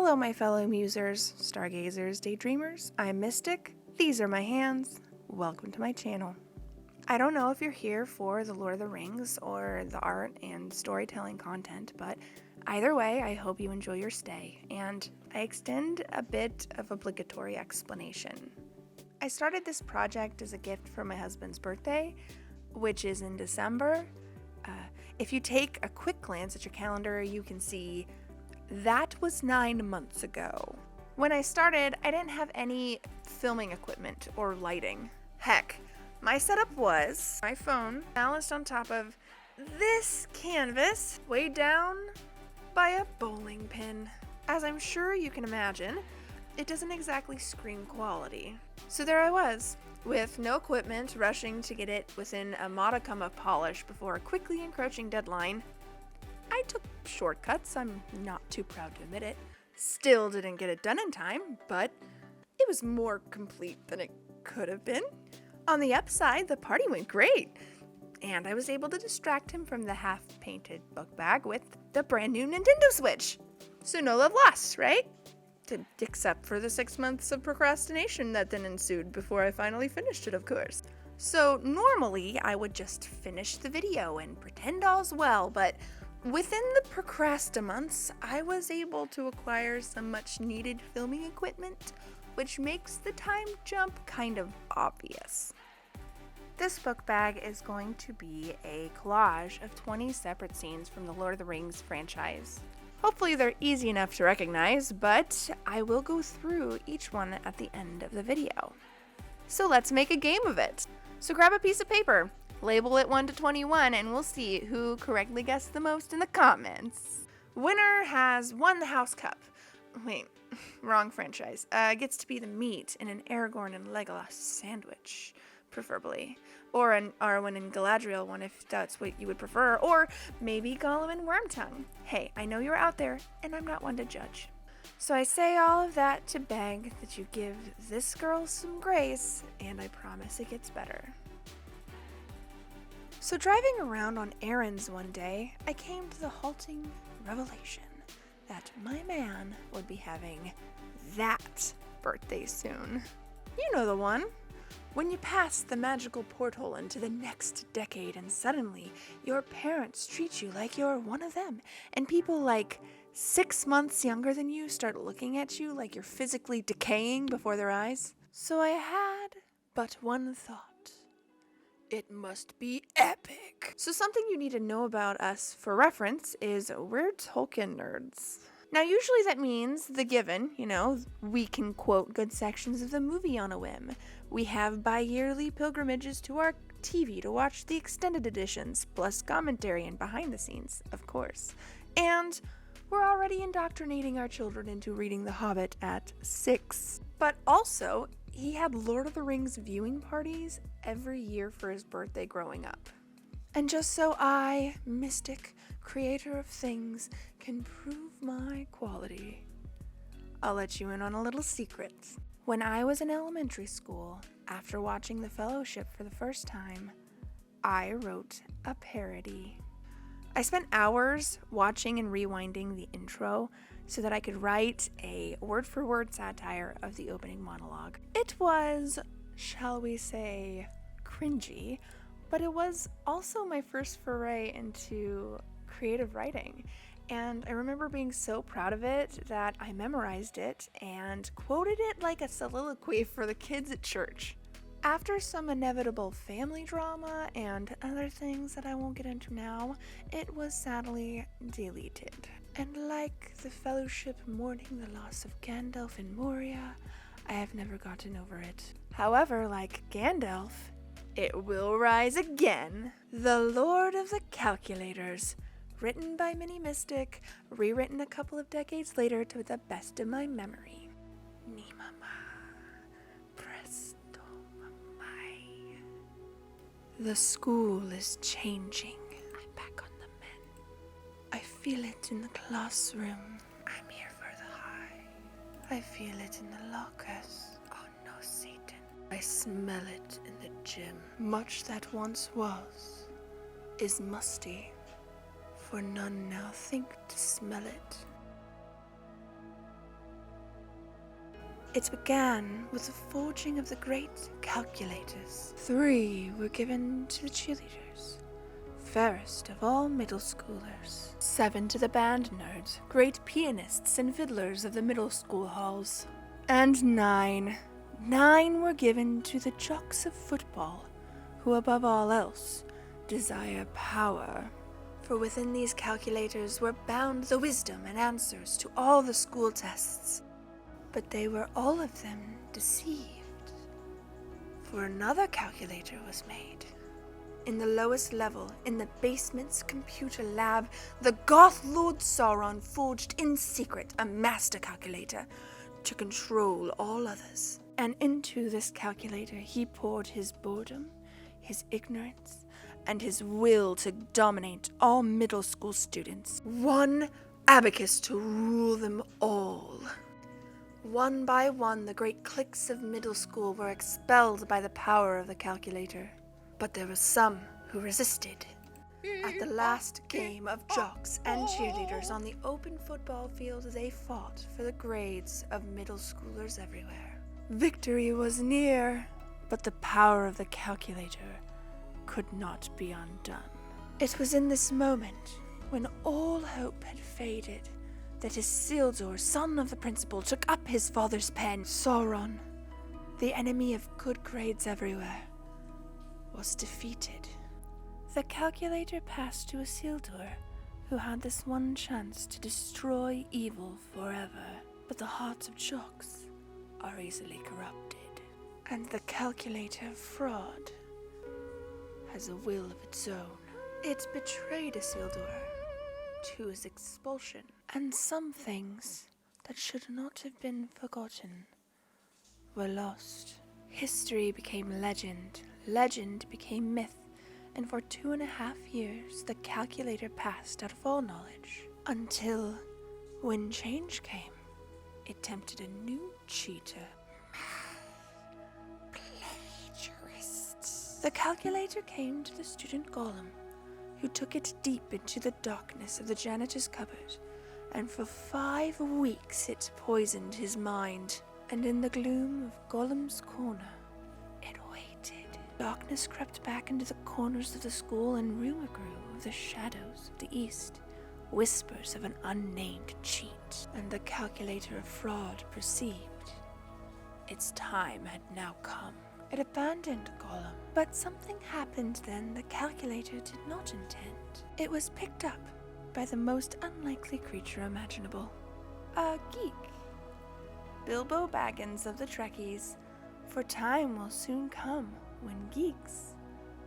Hello, my fellow musers, stargazers, daydreamers. I'm Mystic. These are my hands. Welcome to my channel. I don't know if you're here for the Lord of the Rings or the art and storytelling content, but either way, I hope you enjoy your stay, and I extend a bit of obligatory explanation. I started this project as a gift for my husband's birthday, which is in December. If you take a quick glance at your calendar, you can see that was 9 months ago. When I started, I didn't have any filming equipment or lighting. Heck, my setup was my phone balanced on top of this canvas, weighed down by a bowling pin. As I'm sure you can imagine, it doesn't exactly scream quality. So there I was, with no equipment, rushing to get it within a modicum of polish before a quickly encroaching deadline. I took shortcuts, I'm not too proud to admit it. Still didn't get it done in time, but it was more complete than it could have been. On the upside, the party went great, and I was able to distract him from the half-painted book bag with the brand new Nintendo Switch. So no love lost, right? Except for the 6 months of procrastination that then ensued before I finally finished it, of course. So normally I would just finish the video and pretend all's well, but within the procrasti-months, I was able to acquire some much needed filming equipment, which makes the time jump kind of obvious. This book bag is going to be a collage of 20 separate scenes from the Lord of the Rings franchise. Hopefully they're easy enough to recognize, but I will go through each one at the end of the video. So let's make a game of it. So grab a piece of paper, label it 1 to 21, and we'll see who correctly guessed the most in the comments. Winner has won the house cup. Wait, wrong franchise. Gets to be the meat in an Aragorn and Legolas sandwich, preferably. Or an Arwen and Galadriel one if that's what you would prefer. Or maybe Gollum and Wormtongue. Hey, I know you're out there, and I'm not one to judge. So I say all of that to beg that you give this girl some grace, and I promise it gets better. So driving around on errands one day, I came to the halting revelation that my man would be having that birthday soon. You know the one. When you pass the magical portal into the next decade and suddenly your parents treat you like you're one of them, and people like 6 months younger than you start looking at you like you're physically decaying before their eyes. So I had but one thought. It must be epic. So something you need to know about us for reference is we're Tolkien nerds. Now usually that means the given, we can quote good sections of the movie on a whim. We have bi-yearly pilgrimages to our TV to watch the extended editions, plus commentary and behind the scenes, of course. And we're already indoctrinating our children into reading The Hobbit at 6. But also, he had Lord of the Rings viewing parties every year for his birthday growing up. And just so I, Mystic, creator of things, can prove my quality, I'll let you in on a little secret. When I was in elementary school, after watching The Fellowship for the first time, I wrote a parody. I spent hours watching and rewinding the intro so that I could write a word-for-word satire of the opening monologue. It was, shall we say, cringy, but it was also my first foray into creative writing. And I remember being so proud of it that I memorized it and quoted it like a soliloquy for the kids at church. After some inevitable family drama and other things that I won't get into now, it was sadly deleted. And like the Fellowship mourning the loss of Gandalf in Moria, I have never gotten over it. However, like Gandalf, it will rise again. The Lord of the Calculators. Written by Mini Mystic, rewritten a couple of decades later to the best of my memory. Ni mama, presto mamai. The school is changing. I'm back on the men. I feel it in the classroom. I'm here for the high. I feel it in the lockers. Oh no, Satan. I smell it in the gym. Much that once was is musty. For none now think to smell it. It began with the forging of the great calculators. 3 were given to the cheerleaders, fairest of all middle schoolers. 7 to the band nerds, great pianists and fiddlers of the middle school halls. And 9 were given to the jocks of football, who above all else desire power. For within these calculators were bound the wisdom and answers to all the school tests. But they were all of them deceived. For another calculator was made. In the lowest level, in the basement's computer lab, the Goth Lord Sauron forged in secret a master calculator to control all others. And into this calculator he poured his boredom, his ignorance, and his will to dominate all middle school students. One abacus to rule them all. One by one, the great cliques of middle school were expelled by the power of the calculator. But there were some who resisted. At the last game of jocks and cheerleaders on the open football field, they fought for the grades of middle schoolers everywhere. Victory was near, but the power of the calculator could not be undone. It was in this moment, when all hope had faded, that Isildur, son of the principal, took up his father's pen. Sauron, the enemy of good grades everywhere, was defeated. The calculator passed to Isildur, who had this one chance to destroy evil forever. But the hearts of jocks are easily corrupted, and the calculator of fraud has a will of its own. It betrayed Isildur to his expulsion, and some things that should not have been forgotten were lost. History became legend, legend became myth, and for 2.5 years the calculator passed out of all knowledge, until, when change came, it tempted a new cheater. Plagiarists. The calculator came to the student golem, who took it deep into the darkness of the janitor's cupboard, and for 5 weeks it poisoned his mind. And in the gloom of Golem's corner, it waited. Darkness crept back into the corners of the school, and rumor grew of the shadows of the east, whispers of an unnamed cheat. And the calculator of fraud perceived its time had now come. It abandoned Golem, but something happened then the calculator did not intend. It was picked up by the most unlikely creature imaginable, a geek. Bilbo Baggins of the Trekkies, for time will soon come when geeks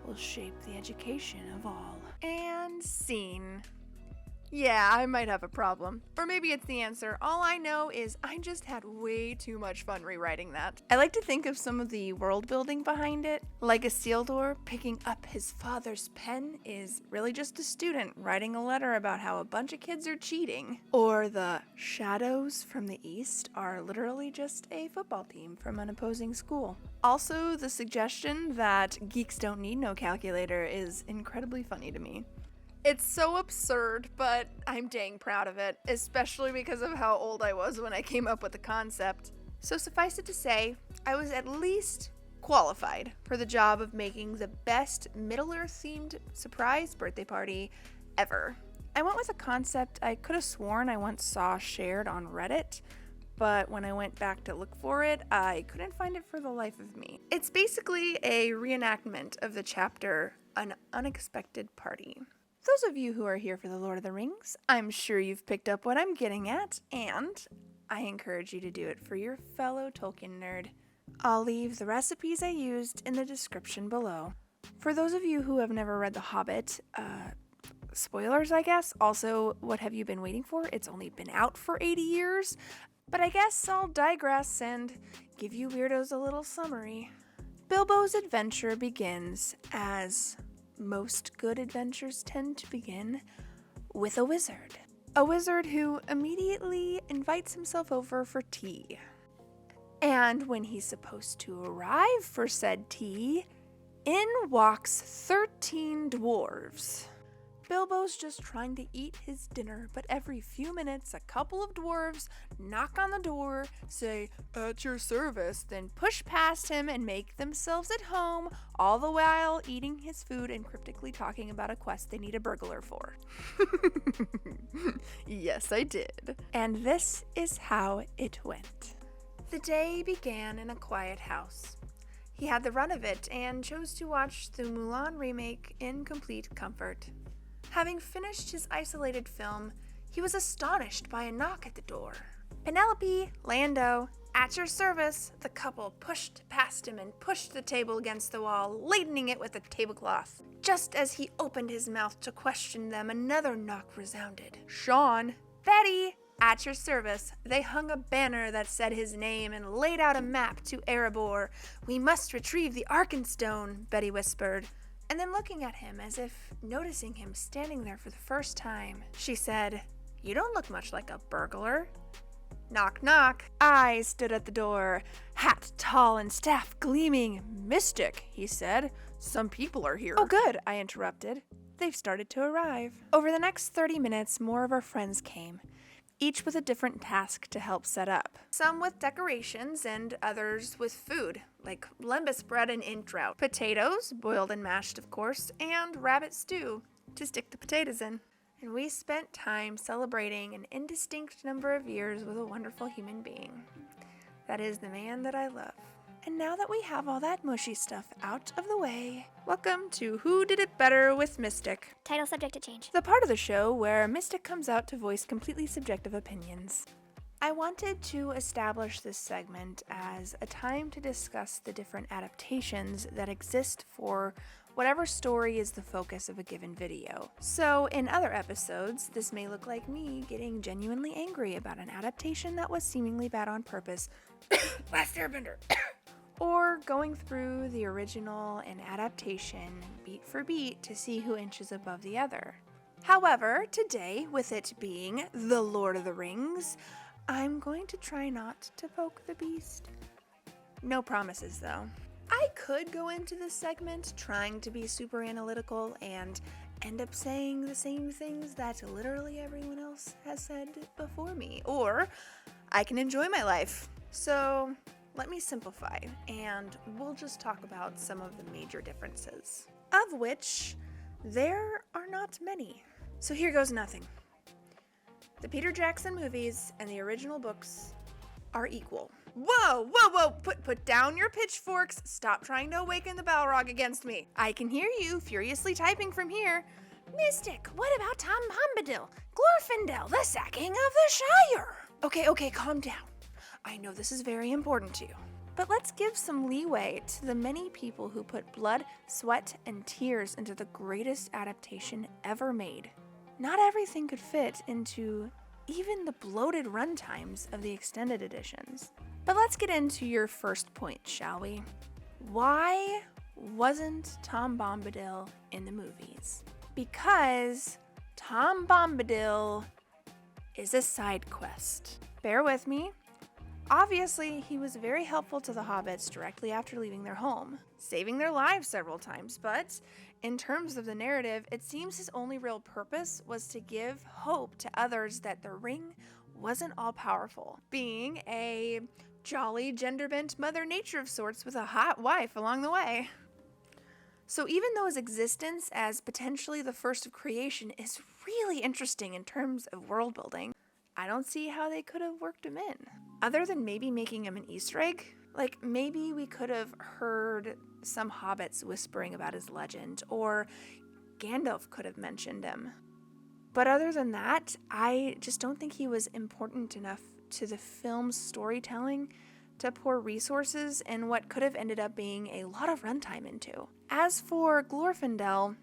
will shape the education of all. And scene. Yeah, I might have a problem. Or maybe it's the answer. All I know is I just had way too much fun rewriting that. I like to think of some of the world building behind it. Like Isildur picking up his father's pen is really just a student writing a letter about how a bunch of kids are cheating. Or the shadows from the east are literally just a football team from an opposing school. Also, the suggestion that geeks don't need no calculator is incredibly funny to me. It's so absurd, but I'm dang proud of it, especially because of how old I was when I came up with the concept. So suffice it to say, I was at least qualified for the job of making the best Middle-earth themed surprise birthday party ever. I went with a concept I could have sworn I once saw shared on Reddit, but when I went back to look for it, I couldn't find it for the life of me. It's basically a reenactment of the chapter, An Unexpected Party. Those of you who are here for the Lord of the Rings, I'm sure you've picked up what I'm getting at, and I encourage you to do it for your fellow Tolkien nerd. I'll leave the recipes I used in the description below. For those of you who have never read The Hobbit, spoilers I guess, also what have you been waiting for? It's only been out for 80 years, but I guess I'll digress and give you weirdos a little summary. Bilbo's adventure begins as most good adventures tend to begin, with a wizard. A wizard who immediately invites himself over for tea. And when he's supposed to arrive for said tea, in walks 13 dwarves. Bilbo's just trying to eat his dinner, but every few minutes a couple of dwarves knock on the door, say, "At your service," then push past him and make themselves at home, all the while eating his food and cryptically talking about a quest they need a burglar for. Yes, I did. And this is how it went. The day began in a quiet house. He had the run of it and chose to watch the Mulan remake in complete comfort. Having finished his isolated film, he was astonished by a knock at the door. "Penelope, Lando, at your service," the couple pushed past him and pushed the table against the wall, ladening it with a tablecloth. Just as he opened his mouth to question them, another knock resounded. "Sean, Betty, at your service." They hung a banner that said his name and laid out a map to Erebor. "We must retrieve the Arkenstone," Betty whispered. And then looking at him as if noticing him standing there for the first time, she said, "You don't look much like a burglar." Knock, knock. I stood at the door, hat tall and staff gleaming. "Mystic," he said. "Some people are here." "Oh, good," I interrupted. "They've started to arrive." Over the next 30 minutes, more of our friends came, each with a different task to help set up. Some with decorations and others with food, like lembas bread and introut, potatoes, boiled and mashed of course, and rabbit stew to stick the potatoes in. And we spent time celebrating an indistinct number of years with a wonderful human being. That is the man that I love. And now that we have all that mushy stuff out of the way, welcome to Who Did It Better with Mystic. Title subject to change. The part of the show where Mystic comes out to voice completely subjective opinions. I wanted to establish this segment as a time to discuss the different adaptations that exist for whatever story is the focus of a given video. So in other episodes, this may look like me getting genuinely angry about an adaptation that was seemingly bad on purpose. Last Airbender. Or going through the original and adaptation beat for beat to see who inches above the other. However, today, with it being The Lord of the Rings, I'm going to try not to poke the beast. No promises, though. I could go into this segment trying to be super analytical and end up saying the same things that literally everyone else has said before me, or I can enjoy my life. So let me simplify, and we'll just talk about some of the major differences, of which there are not many. So here goes nothing. The Peter Jackson movies and the original books are equal. Whoa, whoa, whoa, put down your pitchforks. Stop trying to awaken the Balrog against me. I can hear you furiously typing from here. Mystic, what about Tom Bombadil, Glorfindel, the sacking of the Shire? Okay, calm down. I know this is very important to you. But let's give some leeway to the many people who put blood, sweat, and tears into the greatest adaptation ever made. Not everything could fit into even the bloated runtimes of the extended editions. But let's get into your first point, shall we? Why wasn't Tom Bombadil in the movies? Because Tom Bombadil is a side quest. Bear with me. Obviously, he was very helpful to the hobbits directly after leaving their home, saving their lives several times, but in terms of the narrative, it seems his only real purpose was to give hope to others that the ring wasn't all-powerful, being a jolly, gender-bent Mother Nature of sorts with a hot wife along the way. So even though his existence as potentially the first of creation is really interesting in terms of world building, I don't see how they could have worked him in. Other than maybe making him an Easter egg, like maybe we could have heard some hobbits whispering about his legend, or Gandalf could have mentioned him. But other than that, I just don't think he was important enough to the film's storytelling to pour resources in what could have ended up being a lot of runtime into. As for Glorfindel,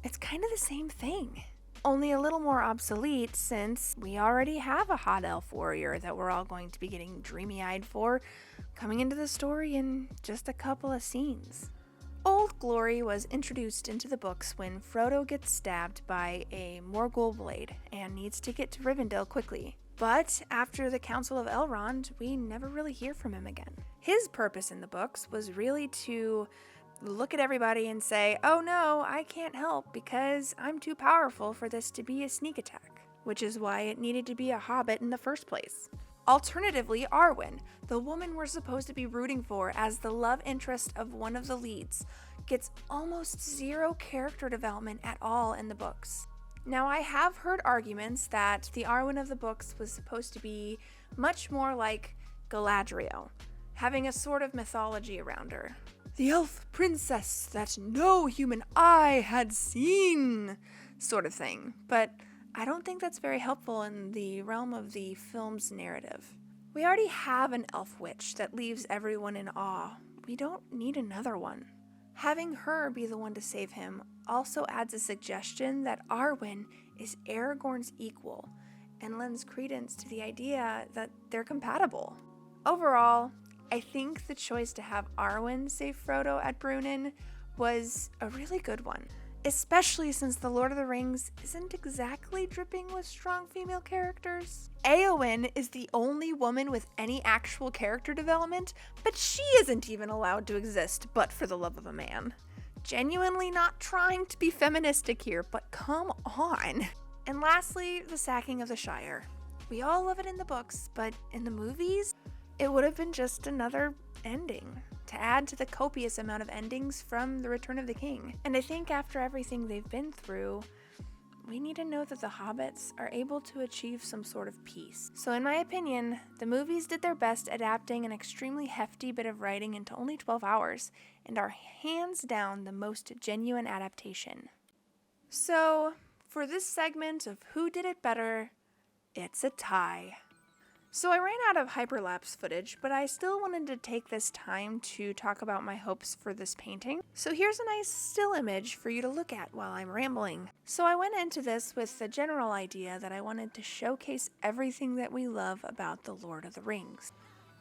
it's kind of the same thing. Only a little more obsolete since we already have a hot elf warrior that we're all going to be getting dreamy-eyed for coming into the story in just a couple of scenes. Old Glory was introduced into the books when Frodo gets stabbed by a Morgul blade and needs to get to Rivendell quickly. But after the Council of Elrond, we never really hear from him again. His purpose in the books was really to look at everybody and say, oh no, I can't help because I'm too powerful for this to be a sneak attack, which is why it needed to be a hobbit in the first place. Alternatively, Arwen, the woman we're supposed to be rooting for as the love interest of one of the leads, gets almost zero character development at all in the books. Now, I have heard arguments that the Arwen of the books was supposed to be much more like Galadriel, having a sort of mythology around her. The elf princess that no human eye had seen, sort of thing. But I don't think that's very helpful in the realm of the film's narrative. We already have an elf witch that leaves everyone in awe. We don't need another one. Having her be the one to save him also adds a suggestion that Arwen is Aragorn's equal and lends credence to the idea that they're compatible. Overall, I think the choice to have Arwen save Frodo at Brunnen was a really good one, especially since The Lord of the Rings isn't exactly dripping with strong female characters. Éowyn is the only woman with any actual character development, but she isn't even allowed to exist but for the love of a man. Genuinely not trying to be feministic here, but come on. And lastly, the sacking of the Shire. We all love it in the books, but in the movies, it would have been just another ending to add to the copious amount of endings from The Return of the King. And I think after everything they've been through, we need to know that the hobbits are able to achieve some sort of peace. So in my opinion, the movies did their best adapting an extremely hefty bit of writing into only 12 hours, and are hands down the most genuine adaptation. So for this segment of Who Did It Better, it's a tie. So I ran out of hyperlapse footage, but I still wanted to take this time to talk about my hopes for this painting. So here's a nice still image for you to look at while I'm rambling. So I went into this with the general idea that I wanted to showcase everything that we love about The Lord of the Rings.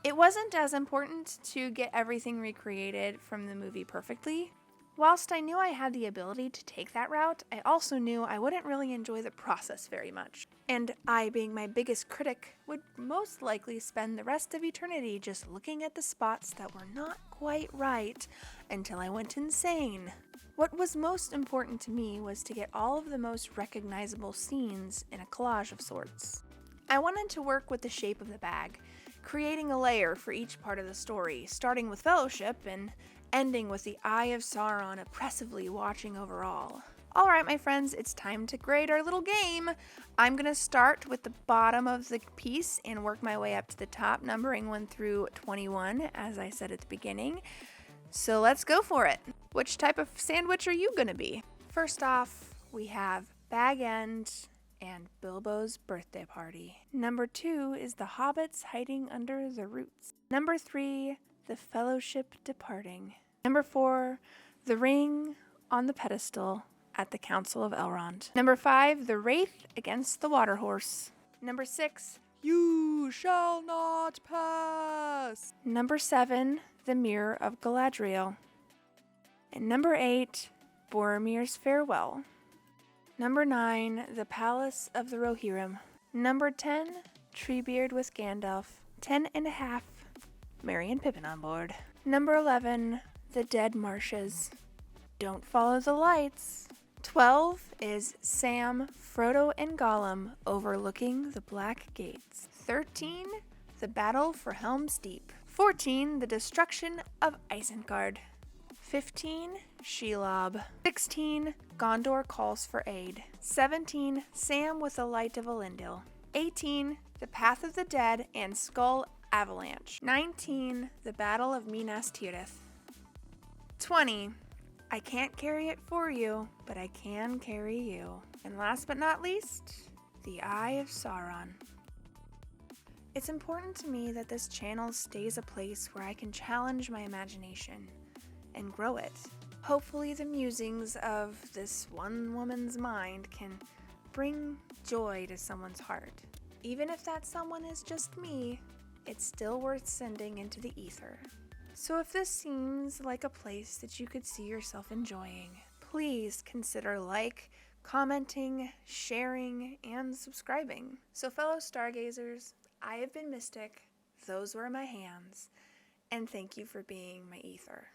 It wasn't as important to get everything recreated from the movie perfectly. Whilst I knew I had the ability to take that route, I also knew I wouldn't really enjoy the process very much. And I, being my biggest critic, would most likely spend the rest of eternity just looking at the spots that were not quite right until I went insane. What was most important to me was to get all of the most recognizable scenes in a collage of sorts. I wanted to work with the shape of the bag, creating a layer for each part of the story, starting with Fellowship and ending with the Eye of Sauron oppressively watching over all. Alright, my friends, it's time to grade our little game. I'm going to start with the bottom of the piece and work my way up to the top, numbering 1 through 21, as I said at the beginning. So let's go for it. Which type of sandwich are you going to be? First off, we have Bag End and Bilbo's birthday party. Number 2 is the hobbits hiding under the roots. Number 3, the Fellowship departing. Number 4, the ring on the pedestal at the Council of Elrond. Number 5, the wraith against the water horse. Number 6, you shall not pass. Number 7, the mirror of Galadriel. And number 8, Boromir's farewell. Number 9, the palace of the Rohirrim. Number 10, Treebeard with Gandalf. 10.5, Merry and Pippin on board. Number 11, the dead marshes. Don't follow the lights. 12 is Sam, Frodo, and Gollum overlooking the Black Gates. 13, the battle for Helm's Deep. 14, the destruction of Isengard. 15, Shelob. 16, Gondor calls for aid. 17, Sam with the light of Elendil. 18, the path of the dead and Skull Avalanche. 19, the Battle of Minas Tirith. 20, I can't carry it for you, but I can carry you. And last but not least, the Eye of Sauron. It's important to me that this channel stays a place where I can challenge my imagination and grow it. Hopefully the musings of this one woman's mind can bring joy to someone's heart. Even if that someone is just me, it's still worth sending into the ether. So if this seems like a place that you could see yourself enjoying, please consider commenting, sharing, and subscribing. So fellow stargazers, I have been Mystic, those were my hands, and thank you for being my ether.